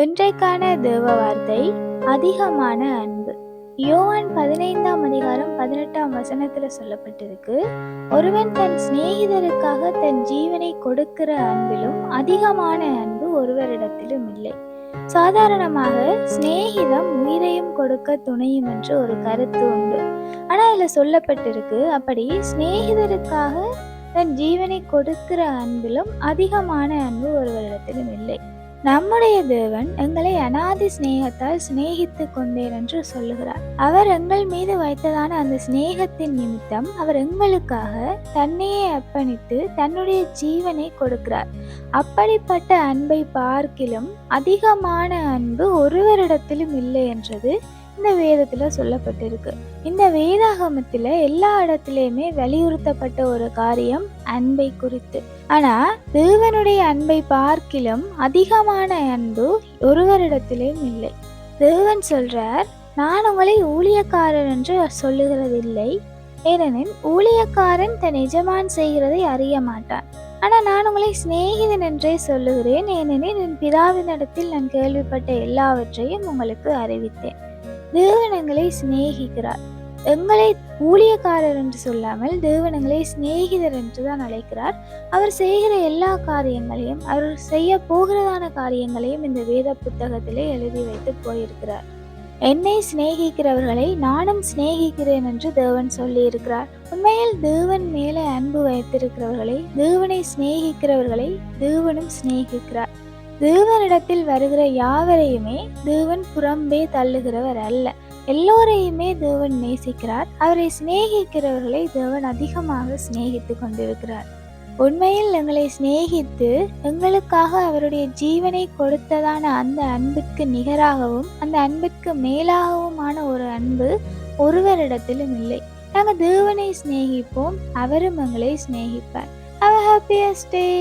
இன்றைக்கான தேவ வார்த்தை அதிகமான அன்பு. யோவான் 15ஆம் அதிகாரம் 18ஆம் வசனத்துல சொல்லப்பட்டிருக்கு, ஒருவன் தன் சிநேகிதருக்காக தன் ஜீவனை கொடுக்கிற அன்பிலும் அதிகமான அன்பு ஒருவரிடத்திலும் இல்லை. சாதாரணமாக சிநேகிதம் உயிரையும் கொடுக்க துணையும் என்று ஒரு கருத்து உண்டு. ஆனா இதுல சொல்லப்பட்டிருக்கு, அப்படி சிநேகிதருக்காக தன் ஜீவனை கொடுக்கிற அன்பிலும் அதிகமான அன்பு ஒருவரிடத்திலும் இல்லை. நம்முடைய தேவன் எங்களை அநாதி சிநேகத்தால் சிநேகித்து கொண்டேன் என்று சொல்லுகிறார். அவர் எங்கள் மீது வைத்ததான அந்த சிநேகத்தின் நிமித்தம் அவர் எங்களுக்காக தன்னையே அர்ப்பணித்து தன்னுடைய ஜீவனை கொடுக்கிறார். அப்படிப்பட்ட அன்பை பார்க்கிலும் அதிகமான அன்பு ஒருவரிடத்திலும் இல்லை என்றது இந்த வேதத்துல சொல்லப்பட்டிருக்கு. இந்த வேதாகமத்துல எல்லா இடத்திலையுமே வலியுறுத்தப்பட்ட ஒரு காரியம் அன்பை குறித்து. ஆனா தேவனுடைய அன்பை பார்க்கிலும் அதிகமான அன்பு ஒருவரிடத்திலும் இல்லை. தேவன் சொல்றார், நான் உங்களை ஊழியக்காரர் என்று சொல்லுகிறதில்லை, ஏனெனில் ஊழியக்காரன் தன் எஜமான் செய்கிறதை அறிய மாட்டான். ஆனா நான் உங்களை சிநேகிதன் என்றே சொல்லுகிறேன், ஏனெனில் என் பிதாவினிடத்தில் நான் கேள்விப்பட்ட எல்லாவற்றையும் உங்களுக்கு அறிவித்தேன். தேவன் எங்களை சிநேகிக்கிறார். எங்களை ஊழியக்காரர் என்று சொல்லாமல் தேவன் எங்களை சிநேகிதர் என்றுதான் அழைக்கிறார். அவர் செய்கிற எல்லா காரியங்களையும், அவர் செய்ய போகிறதான காரியங்களையும் இந்த வேத புத்தகத்திலே எழுதி வைத்து போயிருக்கிறார். என்னை சிநேகிக்கிறவர்களை நானும் சிநேகிக்கிறேன் என்று தேவன் சொல்லி இருக்கிறார். உண்மையில் தேவன் மேலே அன்பு வைத்திருக்கிறவர்களை, தேவனை சிநேகிக்கிறவர்களை தேவனும் சிநேகிக்கிறார். தேவனிடத்தில் வருகிற யாவரையுமே தேவன் புறம்பே தள்ளுகிறவர் அல்ல. எல்லோரையுமே தேவன் நேசிக்கிறார். அவரை சிநேகிக்கிறவர்களை தேவன் அதிகமாக சிநேகித்து கொண்டிருக்கிறார். உண்மையில் எங்களை சிநேகித்து எங்களுக்காக அவருடைய ஜீவனை கொடுத்ததான அந்த அன்பிற்கு நிகராகவும் அந்த அன்பிற்கு மேலாகவுமான ஒரு அன்பு ஒருவரிடத்திலும் இல்லை. நாங்கள் தேவனை சிநேகிப்போம், அவரும் எங்களை சிநேகிப்பார். Have a happiest day.